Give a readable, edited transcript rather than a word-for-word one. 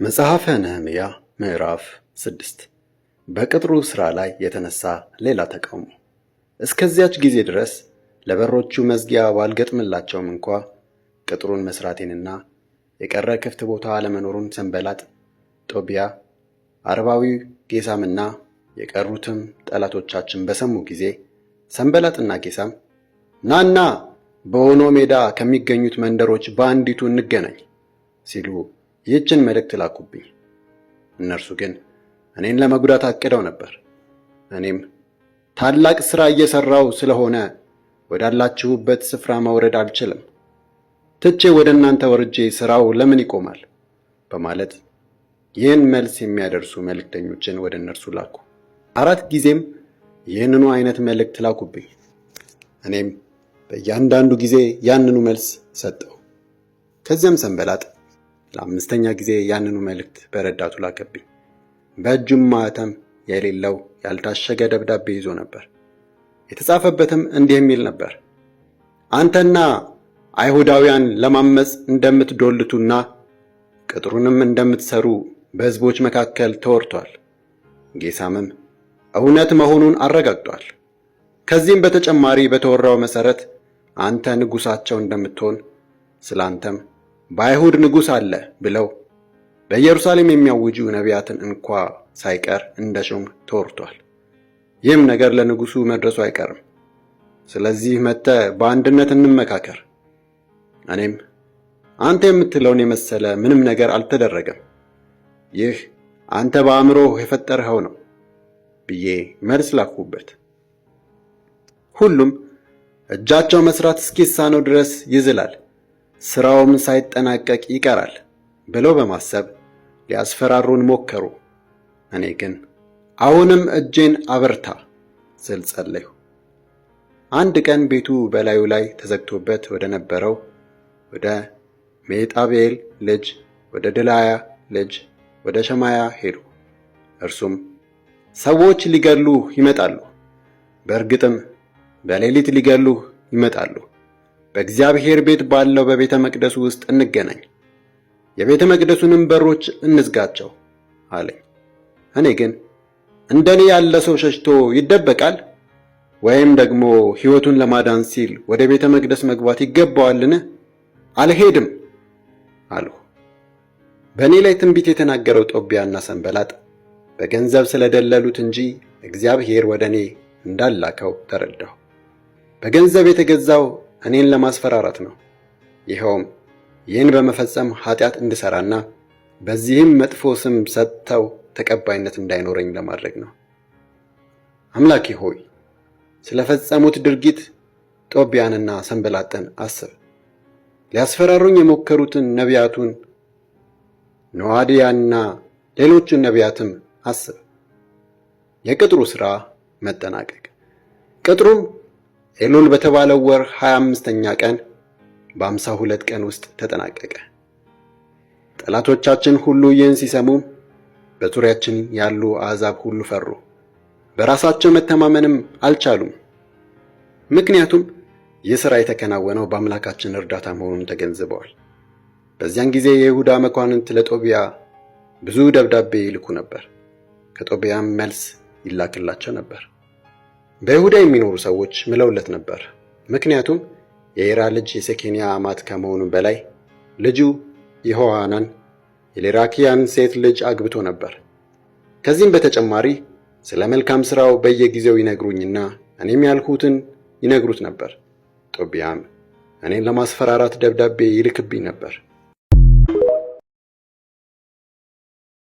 መጽሐፈ ነህምያ ምዕራፍ 6 በቅጥሩ ሥራ ላይ የተነሳ ሌላ ተቃውሞ። እስከዚያች ጊዜ ድረስ ለበሮቹ መዝጊያ ባልገጥምላቸውም እንኳ ቅጥሩን መሥራቴንና የቀረ ክፍት ቦታ አለመኖሩን ሰንበላጥ፣ ጦቢያ፣ አረባዊው ጌሳምና የቀሩትም ጠላቶቻችን በሰሙ ጊዜ ሰንበላጥና ጌሳም ናና በኦኖ ሜዳ ከሚገኙት መንደሮች በአንዲቱ እንገናኝ ሲሉ ይህችን መልእክት ላኩብኝ። እነርሱ ግን እኔን ለመጉዳት አቅደው ነበር። እኔም ታላቅ ሥራ እየሠራው ስለሆነ ወዳላችሁበት ስፍራ መውረድ አልችልም፣ ትቼ ወደ እናንተ ወርጄ ሥራው ለምን ይቆማል? በማለት ይህን መልስ የሚያደርሱ መልእክተኞችን ወደ እነርሱ ላኩ። 4 ጊዜም ይህንኑ አይነት መልእክት ላኩብኝ። እኔም በእያንዳንዱ ጊዜ ያንኑ መልስ ሰጠው። ከዚያም ሰንበላጥ ለ5ኛ ጊዜ ያንኑ መልእክት በረዳቱ ላከብኝ። በእጁም ማኅተም የሌለው ያልታሸገ ደብዳቤ ይዞ ነበር። የተጻፈበትም እንዲህ የሚል ነበር: አንተና አይሁዳውያን ለማመፅ እንደምትዶልቱና ቅጥሩንም እንደምትሰሩ በሕዝቦች መካከል ተወርቷል። ጌሳምም እውነት መሆኑን አረጋግጧል። ከዚህም በተጨማሪ በተወራው መሠረት አንተ ንጉሣቸው እንደምትሆን ስለ አንተም በአይሁድ ንጉሥ አለ ብለው በኢየሩሳሌም የሚያውጁ ነቢያትን እንኳ ሳይቀር እንደ ሹም ተወርቷል። ይህም ነገር ለንጉሡ መድረሱ አይቀርም። ስለዚህ መጥተህ በአንድነት እንመካከር። እኔም አንተ የምትለውን የመሰለ ምንም ነገር አልተደረገም፣ ይህ አንተ በአእምሮህ የፈጠርኸው ነው ብዬ መልስ ላኩበት። ሁሉም እጃቸው መስራት እስኪሳነው ድረስ ይዝላል፣ ሥራውም ሳይጠናቀቅ ይቀራል ብለው በማሰብ ሊያስፈራሩን ሞከሩ። እኔ ግን አሁንም እጄን አበርታ ስል ጸለይሁ። አንድ ቀን ቤቱ በላዩ ላይ ተዘግቶበት ወደ ነበረው ወደ ሜጣቤል ልጅ ወደ ድላያ ልጅ ወደ ሸማያ ሄዱ። እርሱም ሰዎች ሊገሉህ ይመጣሉ፣ በእርግጥም በሌሊት ሊገሉህ ይመጣሉ፣ በእግዚአብሔር ቤት ባለው በቤተ መቅደሱ ውስጥ እንገናኝ፣ የቤተ መቅደሱንም በሮች እንዝጋቸው አለኝ። እኔ ግን እንደኔ ያለ ሰው ሸሽቶ ይደበቃል? ወይም ደግሞ ሕይወቱን ለማዳን ሲል ወደ ቤተ መቅደስ መግባት ይገባዋልን? አልሄድም አልሁ። በእኔ ላይ ትንቢት የተናገረው ጦቢያና ሰንበላጥ በገንዘብ ስለደለሉት እንጂ እግዚአብሔር ወደ እኔ እንዳላከው ተረዳሁ። በገንዘብ የተገዛው እኔን ለማስፈራራት ነው። ይኸውም ይህን በመፈጸም ኃጢአት እንድሠራና በዚህም መጥፎ ስም ሰጥተው ተቀባይነት እንዳይኖረኝ ለማድረግ ነው። አምላኬ ሆይ ስለፈጸሙት ድርጊት ጦቢያንና ሰንበላጥን አስብ። ሊያስፈራሩኝ የሞከሩትን ነቢያቱን ኖዓድያንና ሌሎቹን ነቢያትም አስብ። የቅጥሩ ሥራ መጠናቀቅ። ቅጥሩም ኤሉል በተባለው ወር 25ኛ ቀን በ52 ቀን ውስጥ ተጠናቀቀ። ጠላቶቻችን ሁሉ ይህን ሲሰሙ በዙሪያችን ያሉ አሕዛብ ሁሉ ፈሩ፣ በራሳቸው መተማመንም አልቻሉም። ምክንያቱም ይህ ሥራ የተከናወነው በአምላካችን እርዳታ መሆኑን ተገንዝበዋል። በዚያን ጊዜ የይሁዳ መኳንንት ለጦቢያ ብዙ ደብዳቤ ይልኩ ነበር፣ ከጦቢያም መልስ ይላክላቸው ነበር። በይሁዳ የሚኖሩ ሰዎች ምለውለት ነበር። ምክንያቱም የኤራ ልጅ የሴኬንያ አማት ከመሆኑ በላይ ልጁ ይሆሐናን የሌራኪያን ሴት ልጅ አግብቶ ነበር። ከዚህም በተጨማሪ ስለ መልካም ሥራው በየጊዜው ይነግሩኝና እኔም ያልሁትን ይነግሩት ነበር። ጦቢያም እኔን ለማስፈራራት ደብዳቤ ይልክብኝ ነበር።